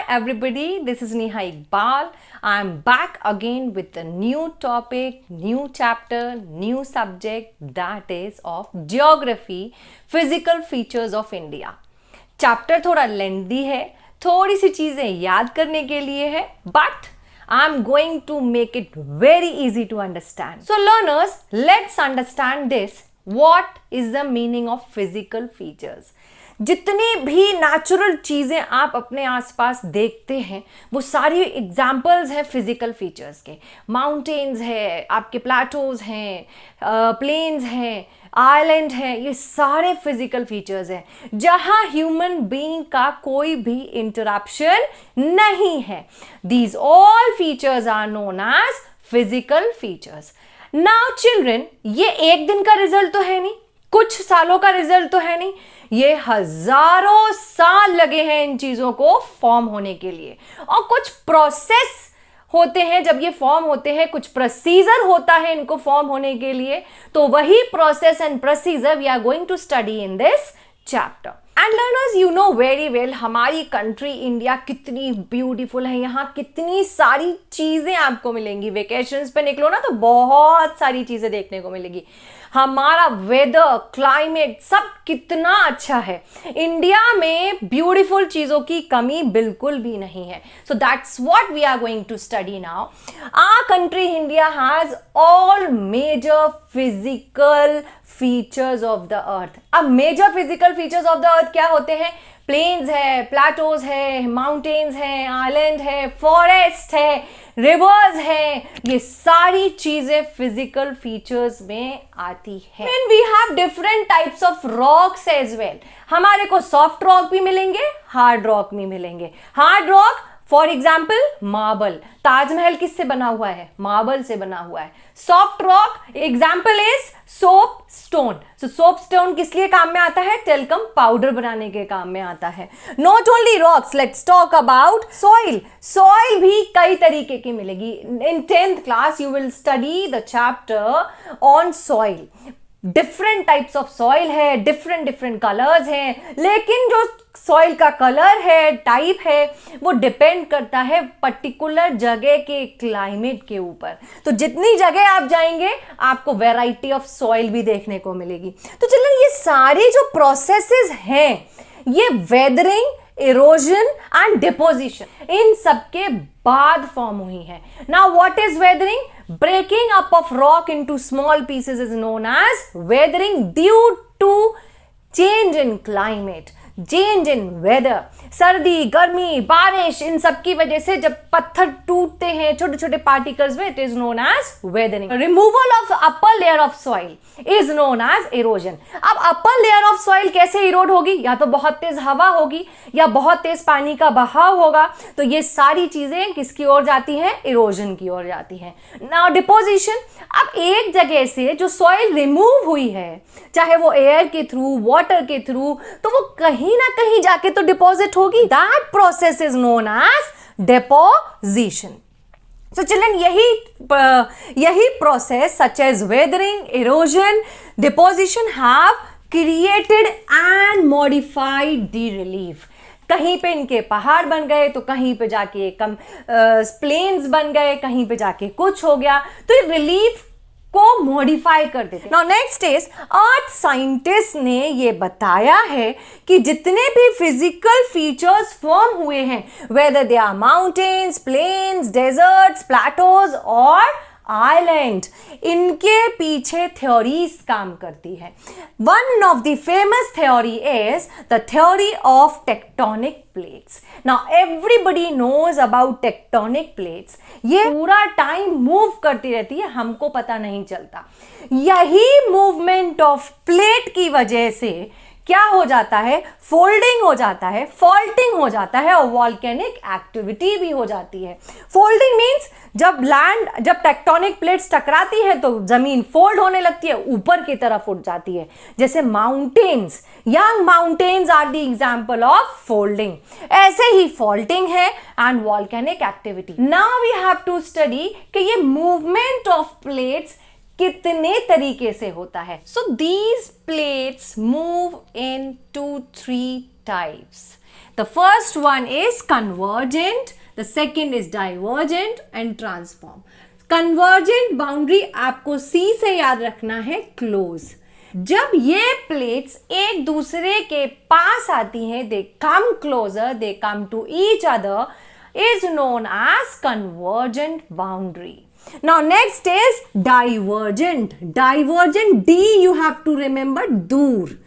Hi everybody, this is Neha Iqbal. I'm back again with a new topic, new chapter, new subject, that is of geography, physical features of India. Chapter थोड़ा लेंदी है, थोड़ी सी चीज़ें याद करने के लिए है, but I'm going to make it very easy to understand. So learners, let's understand this. What is the meaning of physical features? जितनी भी नेचुरल चीज़ें आप अपने आसपास देखते हैं वो सारी एग्जाम्पल्स हैं फिजिकल फीचर्स के. माउंटेन्स है, आपके प्लेटोज हैं, प्लेन्स हैं, आइलैंड है, ये सारे फिजिकल फीचर्स हैं जहां ह्यूमन बीइंग का कोई भी इंटरप्शन नहीं है. These all features are known as physical features. Now children, ये एक दिन का रिजल्ट तो है नहीं, कुछ सालों का रिजल्ट तो है नहीं, ये हजारों साल लगे हैं इन चीजों को फॉर्म होने के लिए. और कुछ प्रोसेस होते हैं जब ये फॉर्म होते हैं, कुछ प्रोसीजर होता है इनको फॉर्म होने के लिए. तो वही process and procedure we are going to study in this chapter. And learners, you know very well हमारी कंट्री इंडिया कितनी ब्यूटीफुल है. यहाँ कितनी सारी चीजें आपको मिलेंगी. वेकेशंस पे निकलो ना तो बहुत सारी चीजें देखने को मिलेगी. हमारा वेदर, क्लाइमेट सब कितना अच्छा है. इंडिया में ब्यूटीफुल चीजों की कमी बिल्कुल भी नहीं है. So that's what we are going to study now. Our country India has all major physical features of the earth. अब major physical features of the earth क्या होते हैं? प्लेन्स है, प्लेटोज है, माउंटेन्स है, आइलैंड है, फॉरेस्ट है, reverse है, ये सारी चीजें फिजिकल फीचर्स में आती है. And we have different types of rocks as well. हमारे को सॉफ्ट रॉक भी मिलेंगे, हार्ड रॉक भी मिलेंगे. Hard rock for example marble. Taj Mahal किससे बना हुआ है? मार्बल से बना हुआ है. Soft rock example is soap stone. So soap stone किस लिए काम में आता है? टेल्कम पाउडर बनाने के काम में आता है. Not only rocks, let's talk about soil. Soil भी कई तरीके की मिलेगी. इन 10th class you will study the chapter on soil. Different types of soil है, डिफरेंट कलर्स हैं, लेकिन जो सॉइल का कलर है, टाइप है, वो डिपेंड करता है पर्टिकुलर जगह के क्लाइमेट के ऊपर. तो जितनी जगह आप जाएंगे आपको वैरायटी ऑफ सॉइल भी देखने को मिलेगी. तो चलिए, ये सारी जो प्रोसेसेस हैं, ये वेदरिंग, इरोजन एंड डिपोजिशन, इन सबके बाद फॉर्म हुई है. Now what is weathering? Breaking up of rock into small pieces is known as weathering due to change in climate, change in weather. सर्दी, गर्मी, बारिश, इन सब की वजह से जब पत्थर टूटते हैं छोटे छोटे पार्टिकल्स में, it is known as weathering. Removal of upper layer of soil is known as erosion. अब अपर लेयर ऑफ सॉइल कैसे इरोड होगी? या तो बहुत तेज हवा होगी या बहुत तेज पानी का बहाव होगा. तो ये सारी चीजें किसकी ओर जाती हैं? इरोजन की ओर जाती हैं. Now deposition. अब एक जगह से जो सॉइल रिमूव हुई है, चाहे वो एयर के थ्रू, वाटर के थ्रू, तो वो कहीं ना कहीं जाके तो डिपॉजिट होगी. That process is known as deposition. So children, यही process such as weathering, erosion, deposition have created and modified the relief. कहीं पे इनके पहाड़ बन गए तो कहीं पे जाके प्लेन्स बन गए, कहीं पे जाके कुछ हो गया. तो रिलीफ को मॉडिफाई कर देते. Now next is earth scientist ने ये बताया है कि जितने भी फिजिकल फीचर्स फॉर्म हुए हैं, whether they are mountains, plains, deserts, plateaus और आइलैंड, इनके पीछे थ्योरीज काम करती है. One of the famous theory is the theory of tectonic plates. Now everybody knows about tectonic plates. ये पूरा टाइम मूव करती रहती है, हमको पता नहीं चलता. यही मूवमेंट ऑफ प्लेट की वजह से क्या हो जाता है? फोल्डिंग हो जाता है, फॉल्टिंग हो जाता है और वॉल्केनिक एक्टिविटी भी हो जाती है. फोल्डिंग मींस जब टेक्टोनिक प्लेट्स टकराती है तो जमीन फोल्ड होने लगती है, ऊपर की तरफ उठ जाती है. जैसे mountains, young mountains are the example of folding. ऐसे ही फॉल्टिंग है and volcanic activity. Now we have to study कि ये मूवमेंट ऑफ प्लेट्स कितने तरीके से होता है. So these plates move in 2-3 types. The first one is convergent, the second is divergent and transform. Convergent boundary आपको C से याद रखना है, close. जब ये प्लेट्स एक दूसरे के पास आती हैं, they come closer, they come to each other, is known as convergent boundary. Now next is divergent. Divergent, D you have to remember, दूर,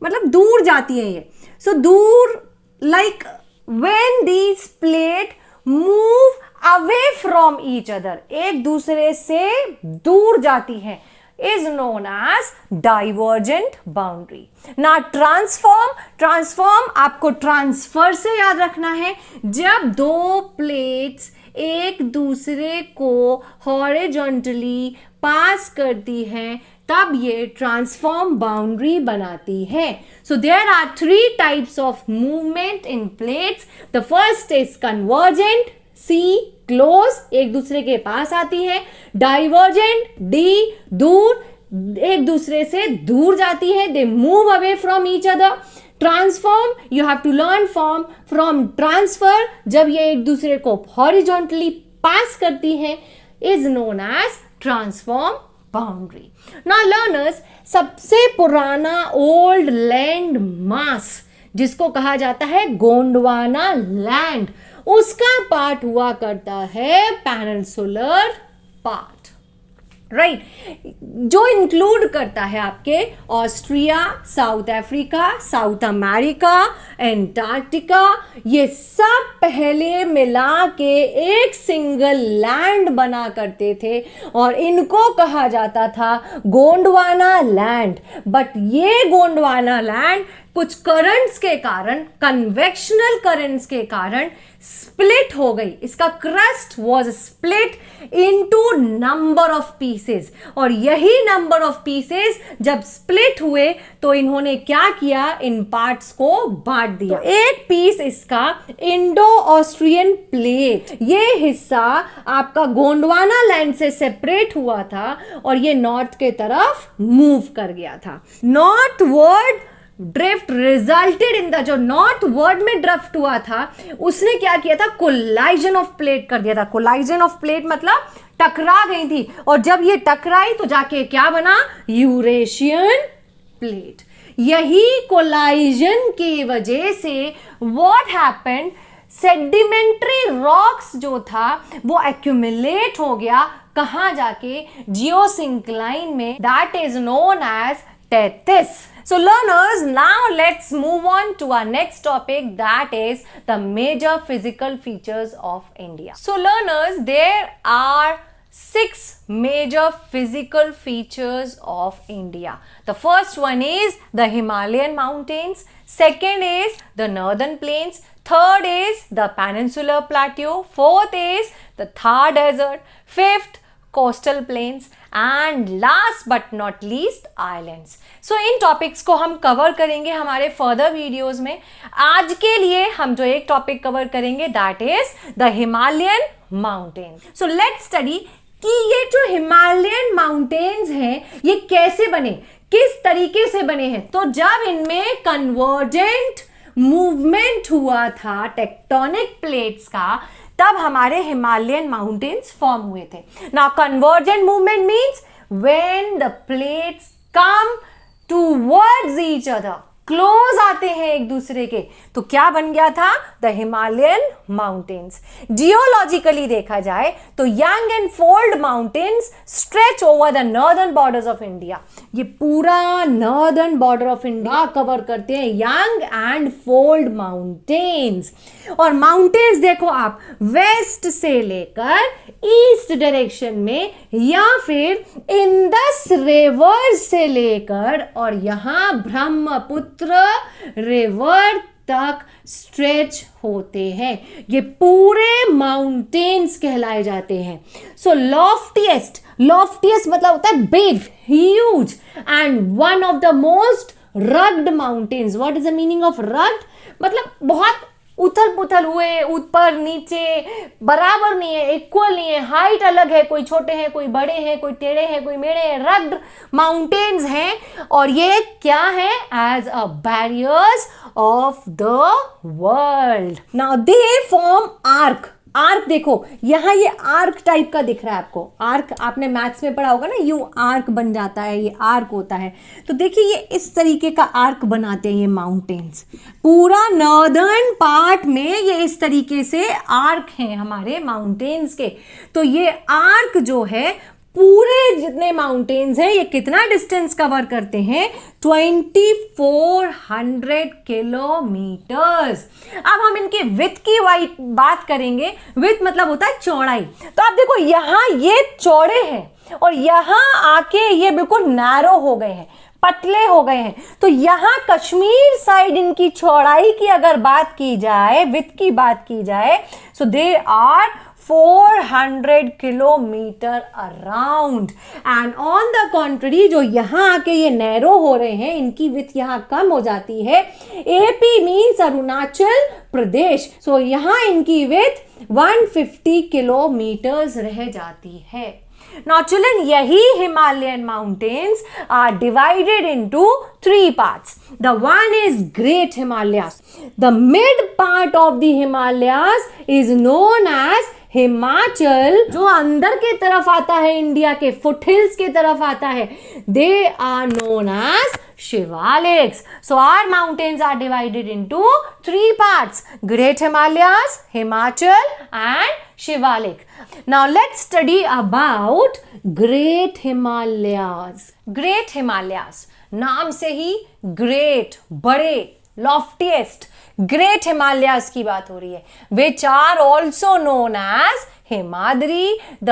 मतलब दूर जाती है ये. So दूर, like when these plate move away from each other, एक दूसरे से दूर जाती हैं, is known as divergent boundary. Now transform आपको ट्रांसफर से याद रखना है. जब दो प्लेट्स एक दूसरे को हॉरिजॉन्टली पास करती हैं, तब ये ट्रांसफॉर्म बाउंड्री बनाती है. So there are 3 types of movement in plates. The first is convergent, C close, एक दूसरे के पास आती है. डाइवर्जेंट, D दूर, एक दूसरे से दूर जाती है. They move away from each other. Transform, you have to learn from transfer, जब ये एक दूसरे को हॉरिजॉन्टली पास करती है, is known as transform boundary. Now learners, सबसे पुराना ओल्ड लैंड मास जिसको कहा जाता है गोंडवाना लैंड, उसका पार्ट हुआ करता है पेनिनसुलर पार्ट, राइट, जो इंक्लूड करता है आपके Austria, south Africa, south America, Antarctica. ये सब पहले मिला के एक सिंगल लैंड बना करते थे और इनको कहा जाता था गोंडवाना लैंड. बट ये गोंडवाना लैंड कुछ करंट्स के कारण, कन्वेक्शनल करंट्स के कारण स्प्लिट हो गई. इसका crust was split into number of pieces, और यही नंबर ऑफ पीसेस जब स्प्लिट हुए तो इन्होंने क्या किया, इन पार्ट्स को बांट दिया. तो एक पीस इसका इंडो ऑस्ट्रियन प्लेट, ये हिस्सा आपका गोंडवाना लैंड से सेपरेट हुआ था और ये नॉर्थ के तरफ मूव कर गया था. Northward drift resulted in the, जो नॉर्थ वर्ड में ड्रिफ्ट हुआ था उसने क्या किया था, कोलाइजन ऑफ प्लेट कर दिया था. कोलाइजन ऑफ प्लेट मतलब टकरा गई थी, और जब ये टकराई तो जाके क्या बना, यूरेशियन प्लेट. यही कोलाइजन की वजह से व्हाट हैपेंड, सेडिमेंट्री रॉक्स जो था वो एक्यूमुलेट हो गया, कहां जाके, जियोसिंक्लाइन में, that is known as Tethys. So learners, now let's move on to our next topic, that is the major physical features of India. So learners, there are 6 major physical features of India. The first one is the Himalayan mountains, second is the northern plains, third is the peninsular plateau, fourth is the Thar desert, fifth coastal plains, and last but not least islands. So in topics को हम cover करेंगे हमारे further videos में. आज के लिए हम जो एक टॉपिक कवर करेंगे that is the Himalayan mountain. So let's study कि ये जो हिमालयन माउंटेन्स हैं ये कैसे बने, किस तरीके से बने हैं. तो जब इनमें कन्वर्जेंट मूवमेंट हुआ था टेक्टोनिक प्लेट्स का, तब हमारे हिमालयन माउंटेन्स फॉर्म हुए थे. Now convergent movement means when the plates come towards each other, close आते हैं एक दूसरे के, तो क्या बन गया था, द हिमालयन माउंटेन्स. जियोलॉजिकली देखा जाए तो young and fold mountains stretch over the northern borders of India. ये पूरा northern border of India cover करते हैं यंग एंड फोल्ड माउंटेन्स. और माउंटेन्स देखो आप, वेस्ट से लेकर ईस्ट डायरेक्शन में, या फिर इंदस रिवर से लेकर और यहां ब्रह्मपुत्र रिवर तक स्ट्रेच होते हैं. ये पूरे माउंटेन्स कहलाए जाते हैं. सो लॉफ्टीएस्ट मतलब होता है big, huge, and one of the most rugged mountains. What is the meaning of rugged, मतलब बहुत उथल पुथल हुए, ऊपर नीचे, बराबर नहीं है, इक्वल नहीं है, हाइट अलग है, कोई छोटे हैं, कोई बड़े हैं, कोई टेढ़े हैं, कोई मेढ़े हैं, रग्ड माउंटेन्स हैं, और ये क्या है? As a barriers of the world. Now they form arc. Arc देखो, यहाँ ये आर्क टाइप का दिख रहा है आपको। आर्क आपने मैथ्स में पढ़ा होगा ना, यू आर्क बन जाता है, ये आर्क होता है। तो देखिए ये इस तरीके का आर्क बनाते हैं ये माउंटेन्स। पूरा नॉर्दर्न पार्ट में ये इस तरीके से आर्क हैं हमारे माउंटेन्स के। तो ये आर्क जो है, पूरे जितने माउंटेन्स हैं, ये कितना डिस्टेंस कवर करते हैं? 2400 किलोमीटर्स। अब हम इनके विड्थ की बात करेंगे। विड्थ मतलब होता है चौड़ाई। तो आप देखो यहाँ ये चौड़े हैं और यहाँ आके ये बिल्कुल नैरो हो गए हैं, पतले हो गए हैं। तो यहाँ कश्मीर साइड इनकी चौड़ाई की अगर बात की जाए, विड्थ की बात की जाए, so they are 400 kilometre around. And on the contrary, जो यहाँ आके ये नैरो हो रहे हैं, इनकी विड्थ यहाँ कम हो जाती है। AP means Arunachal Pradesh. सो यहाँ इनकी विड्थ 150 किलोमीटर्स रह जाती है। Now children, यही Himalayan mountains are divided into 3 parts. The one is Great Himalayas. The mid part of the Himalayas is known as Himachal, जो अंदर के तरफ आता है, इंडिया के फुटहिल्स के तरफ आता है, they are known as Shivaliks. So our mountains are divided into 3 parts: Great Himalayas, Himachal and Shivalik. Now let's study about Great Himalayas. Great Himalayas, नाम से ही great, बड़े, loftiest, ग्रेट हिमालयास की बात हो रही है, which are also known as Himadri, the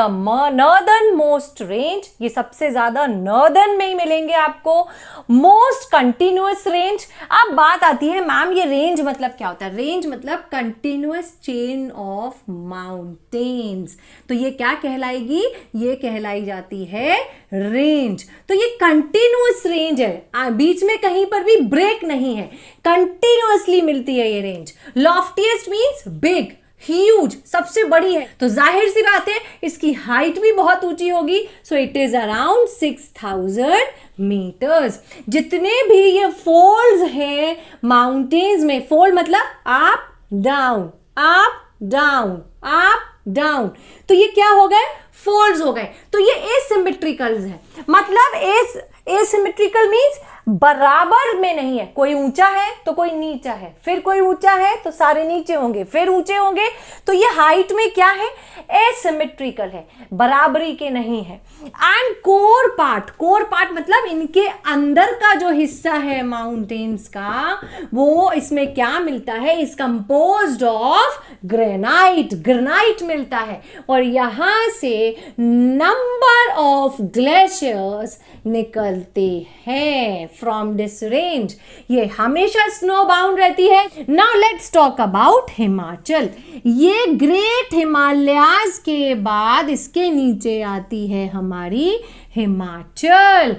northern most range. ये सबसे ज्यादा नॉर्दर्न में ही मिलेंगे आपको। Most continuous range. अब बात आती है मैम ये रेंज मतलब क्या होता है? रेंज मतलब कंटिन्यूअस चेन ऑफ माउंटेन्स। तो ये क्या कहलाएगी? ये कहलाई जाती है रेंज। तो ये कंटिन्यूअस रेंज है, बीच में कहीं पर भी ब्रेक नहीं है, कंटिन्यूअसली मिलती है ये range. Loftiest means big, huge, सबसे बड़ी है। तो जाहिर सी बात है इसकी हाइट भी बहुत ऊंची होगी। So it is around 6000 metres. जितने भी ये फोल्ड्स हैं माउंटेन्स में, फोल्ड मतलब up down, up down, up down, तो ये क्या हो गए? फोल्ड्स हो गए। तो ये एसिमेट्रिकल्स है। मतलब एसिमेट्रिकल मीन्स बराबर में नहीं है, कोई ऊंचा है तो कोई नीचा है, फिर कोई ऊंचा है तो सारे नीचे होंगे, फिर ऊंचे होंगे। तो ये हाइट में क्या है? एसिमेट्रिकल है, बराबरी के नहीं है। And core part, core part मतलब इनके अंदर का जो हिस्सा है माउंटेन्स का, वो इसमें क्या मिलता है? Is composed of granite, granite मिलता है। और यहां से नंबर ऑफ ग्लेशियर्स निकलते हैं फ्रॉम दिस रेंज। ये हमेशा स्नो बाउंड रहती है। Now let's talk about Himachal. ये ग्रेट हिमालयाज के बाद इसके नीचे आती है हमारी Himachal.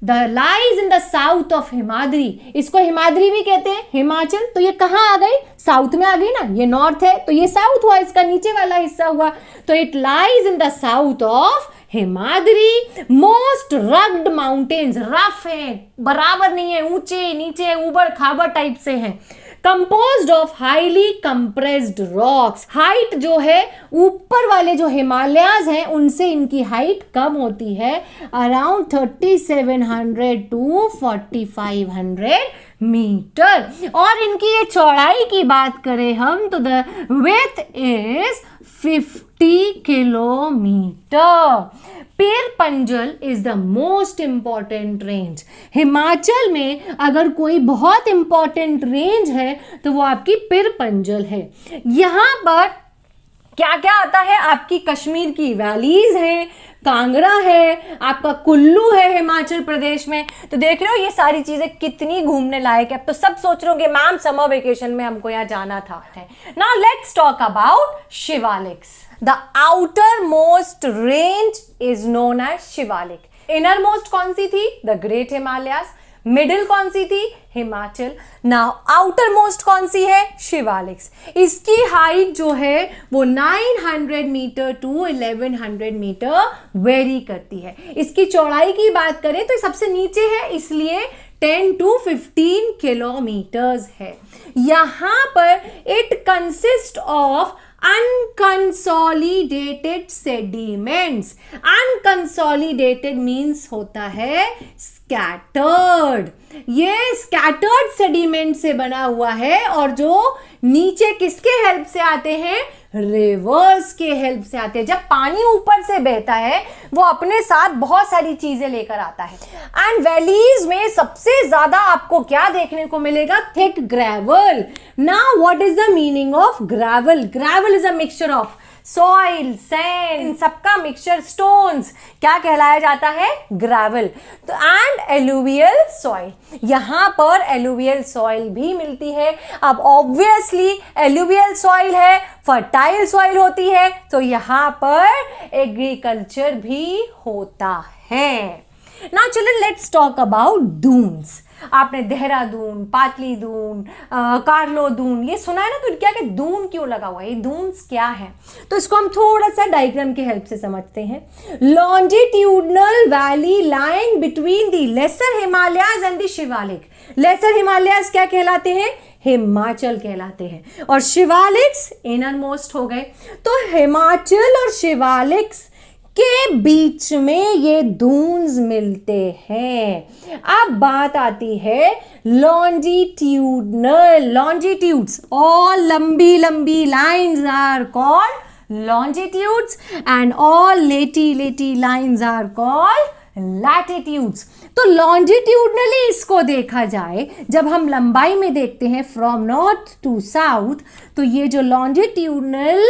The lies in the south of Himadri. इसको हिमाद्री भी कहते हैं, हिमाचल। तो ये कहाँ आ गई? साउथ में आ गई ना। ये नॉर्थ है तो ये साउथ हुआ, इसका नीचे वाला हिस्सा हुआ। तो it lies in the south of Himadri. Most rugged mountains, rough है, बराबर नहीं है, ऊंचे नीचे ऊबड़ खाबड़ टाइप से हैं। Composed of highly compressed rocks. Height जो है ऊपर वाले जो हिमालयाज हैं उनसे इनकी हाइट कम होती है, अराउंड 3700 टू 4500 मीटर। और इनकी ये चौड़ाई की बात करें हम तो the width is 50 kilometre. Pir Panjal is the most important range. Himachal में अगर कोई बहुत इंपॉर्टेंट रेंज है तो वो आपकी पिर पंजल है। यहां पर क्या क्या आता है? आपकी कश्मीर की वैलीज है, कांगड़ा है, आपका कुल्लू है हिमाचल प्रदेश में। तो देख रहे हो ये सारी चीजें कितनी घूमने लायक है। अब तो सब सोच रहे होंगे मैम समर वेकेशन में हमको यहाँ जाना था। Now let's talk about Shivaliks. The outer most range is known as Shivalik. Inner most कौन सी थी? The great Himalayas. मिडिल कौन सी थी? हिमाचल। नाउ आउटर मोस्ट कौन सी है? शिवालिक्स। इसकी हाइट जो है वो 900 मीटर टू 1100 मीटर वेरी करती है। इसकी चौड़ाई की बात करें तो सबसे नीचे है, इसलिए 10 to 15 किलोमीटर्स है। यहां पर it consist of unconsolidated sediments. Unconsolidated means होता है स्कैटर्ड। ये स्कैटर्ड सेडिमेंट से बना हुआ है और जो नीचे किसके हेल्प से आते हैं? रिवर्स के हेल्प से आते हैं। जब पानी ऊपर से बहता है वो अपने साथ बहुत सारी चीजें लेकर आता है। एंड वैलीज में सबसे ज्यादा आपको क्या देखने को मिलेगा? Thick gravel. Now what is the meaning of gravel? Gravel is a mixture of soil, sand, सबका मिक्सचर, स्टोन्स, क्या कहलाया जाता है? ग्रेवल। तो एंड एलुवियल सॉइल, यहां पर एलुवियल सॉइल भी मिलती है। अब ऑब्वियसली एलुवियल सॉइल है, फर्टाइल सॉइल होती है, तो यहां पर एग्रीकल्चर भी होता है। Now children, let's talk about dunes. आपने देहरादून, पाटली दून, कार्लो दून ये सुना है ना, तो क्या क्या दून क्यों लगा हुआ है? ये दून्स क्या है? तो इसको हम थोड़ा सा डायग्राम की हेल्प से समझते हैं। Longitudinal valley lying between the lesser Himalayas and the Shivalik. Lesser Himalayas क्या कहलाते हैं? हिमाचल कहलाते हैं। और शिवालिक्स इनर मोस्ट हो गए। तो हिमाचल और शिवालिक्स के बीच में ये दून्स मिलते हैं। अब बात आती है लॉन्जिट्यूडनल। लॉन्जिट्यूड्स, ऑल लंबी लंबी lines are called longitudes and all लेटी लेटी लाइंस आर कॉल्ड लैटिट्यूड्स। तो लॉन्जिट्यूडनली इसको देखा जाए, जब हम लंबाई में देखते हैं फ्रॉम नॉर्थ टू साउथ, तो ये जो लॉन्जिट्यूडनल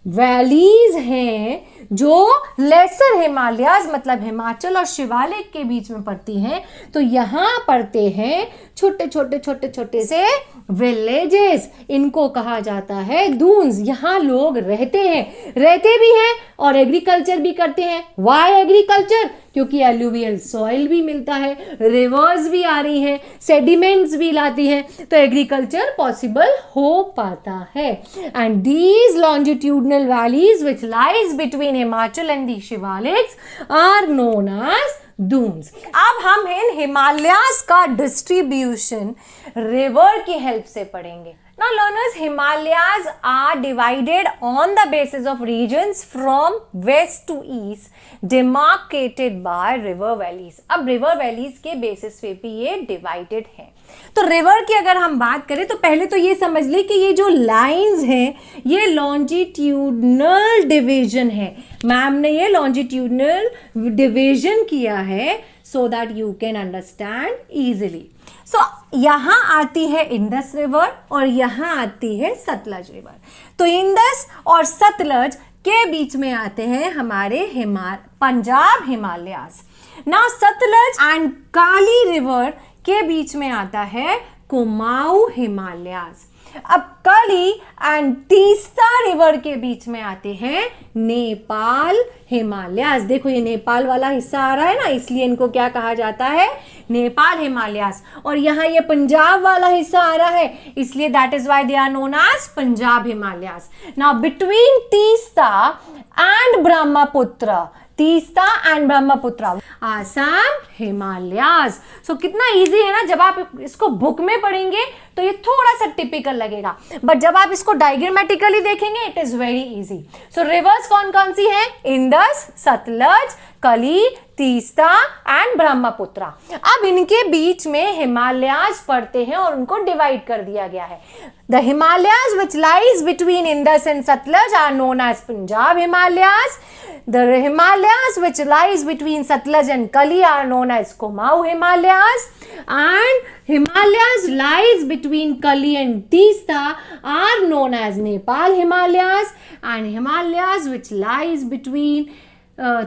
वैलीज हैं जो लेसर हिमालयाज मतलब हिमाचल और शिवालिक के बीच में पड़ती हैं, तो यहां पड़ते हैं छोटे छोटे छोटे छोटे से विलेजेस। इनको कहा जाता है दून्स। यहां लोग रहते भी हैं और एग्रीकल्चर भी करते हैं। Why agriculture? क्योंकि एलुवियल सॉइल भी मिलता है, रिवर्स भी आ रही हैं, सेडिमेंट्स भी लाती हैं, तो एग्रीकल्चर पॉसिबल हो पाता है। And these longitudinal valleys which lies between Himachal and the Shiwaliks are known as Duns. अब हम इन हिमालयास का डिस्ट्रीब्यूशन रिवर की हेल्प से पढ़ेंगे। Now learners, Himalayas are divided on the basis of regions from west to east, demarcated by river valleys. अब river valleys के basis पे भी ये divided है। तो रिवर की अगर हम बात करें तो पहले तो ये समझ ली कि ये जो लाइंस हैं ये लॉन्जिट्यूडनल डिवीजन है। मैम ने ये लॉन्जिट्यूडनल डिवीजन किया है so that you can understand easily. सो यहां आती है इंडस रिवर और यहां आती है सतलज रिवर। तो इंडस और सतलज के बीच में आते हैं हमारे Punjab Himalayas. Now Sutlej and Kali river के बीच में आता है कुमाऊं हिमालयास। अब काली एंड तीस्ता रिवर के बीच में आते हैं नेपाल हिमालयास। देखो ये नेपाल वाला हिस्सा आ रहा है ना, इसलिए इनको क्या कहा जाता है? नेपाल हिमालयास। और यहाँ ये पंजाब वाला हिस्सा आ रहा है, इसलिए that is why they are known as Punjab Himalayas. Now between Teesta and Brahmaputra, Teesta and Brahmaputra, Assam Himalayas. So कितना इजी है ना। जब आप इसको बुक में पढ़ेंगे तो ये थोड़ा सा टिपिकल लगेगा, बट जब आप इसको डायग्रामेटिकली देखेंगे it is very easy. So reverse कौन कौन सी है? इंडस, सतलज, कली, तीस्ता एंड ब्रह्मपुत्र। अब इनके बीच में हिमालयाज पड़ते हैं और उनको डिवाइड कर दिया गया है। The Himalayas which lies between Indus and Sutlej are known as Punjab Himalayas. The Himalayas which lies between Sutlej and Kali are known as Kumaon Himalayas. And Himalayas lies between Kali and Teesta are known as Nepal Himalayas, and Himalayas which lies between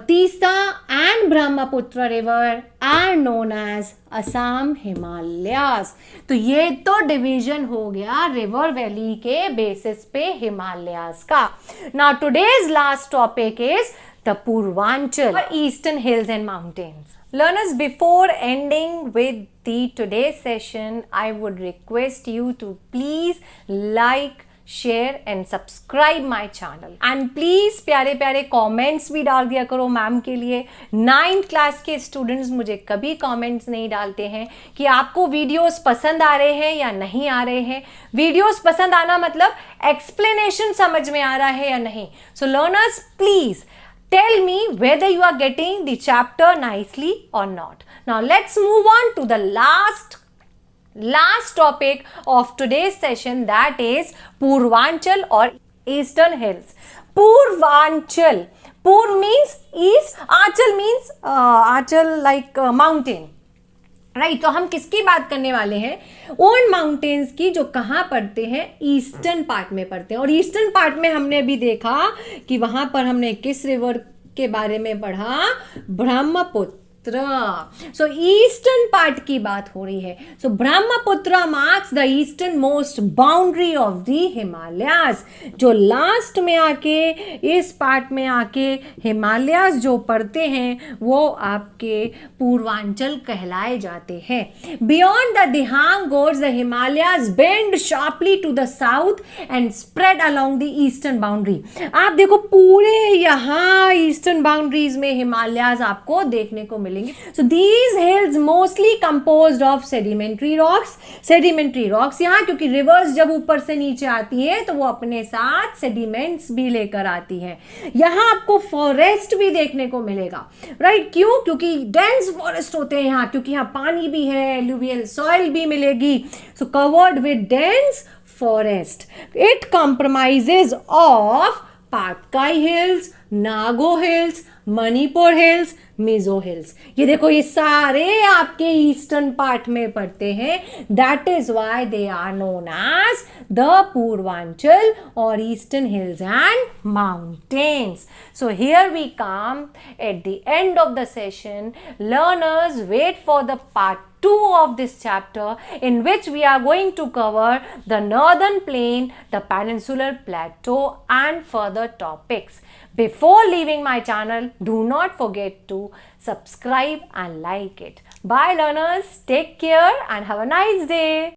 Teesta and Brahmaputra river are known as Assam Himalayas। तो ये तो division हो गया river valley के basis पे हिमालयास का। Now today's last topic is the Purvanchal or eastern hills and mountains. Learners, before ending with the today's session, I would request you to please like, share and subscribe my channel. And please प्यारे प्यारे comments भी डाल दिया करो ma'am के लिए. 9th class के students मुझे कभी comments नहीं डालते हैं कि आपको वीडियोस पसंद आ रहे हैं या नहीं आ रहे हैं. वीडियोस पसंद आना मतलब एक्सप्लेनेशन समझ में आ रहा है या नहीं. So learners, please tell me whether you are getting the chapter nicely or not. Now let's move on to the last topic of today's session, that is Purvanchal or eastern hills. Purvanchal. Pur means east, Achal means Achal like mountain. Right तो हम किसकी बात करने वाले हैं? उन mountains की जो कहाँ पड़ते हैं? ईस्टर्न पार्ट में पड़ते हैं. और ईस्टर्न पार्ट में हमने अभी देखा कि वहां पर हमने किस रिवर के बारे में पढ़ा? ब्रह्मपुत्र. सो ईस्टर्न पार्ट की बात हो रही है. So Brahmaputra marks the eastern most boundary of the Himalayas. जो लास्ट में आके इस पार्ट में आके हिमालयाज जो पड़ते हैं वो आपके पूर्वांचल कहलाए जाते हैं. Beyond the Dihang gorge the Himalayas bend sharply to the south and spread along the eastern boundary. आप देखो पूरे यहाँ ईस्टर्न बाउंड्रीज में हिमालयाज आपको देखने को मिले. So these hills mostly composed of sedimentary rocks. Sedimentary rocks यहाँ क्योंकि rivers जब ऊपर से नीचे आती है तो वो अपने साथ sediments भी लेकर आती है. यहाँ आपको forest भी देखने को मिलेगा. राइट क्यों? क्योंकि dense forest होते हैं यहाँ, क्योंकि यहाँ पानी भी है, alluvial soil भी मिलेगी. So covered with dense forest. It comprises of Patkai hills, Nago hills, Manipur hills, Mizo hills. ये देखो ये सारे आपके ईस्टर्न पार्ट में पड़ते हैं. That is why they are known as the Purvanchal और eastern hills and mountains. So here we come at the end of the session. Learners wait for the part 2 of this chapter, in which we are going to cover the northern plain, the peninsular plateau and further topics. Before leaving my channel, do not forget to subscribe and like it. Bye learners, take care and have a nice day.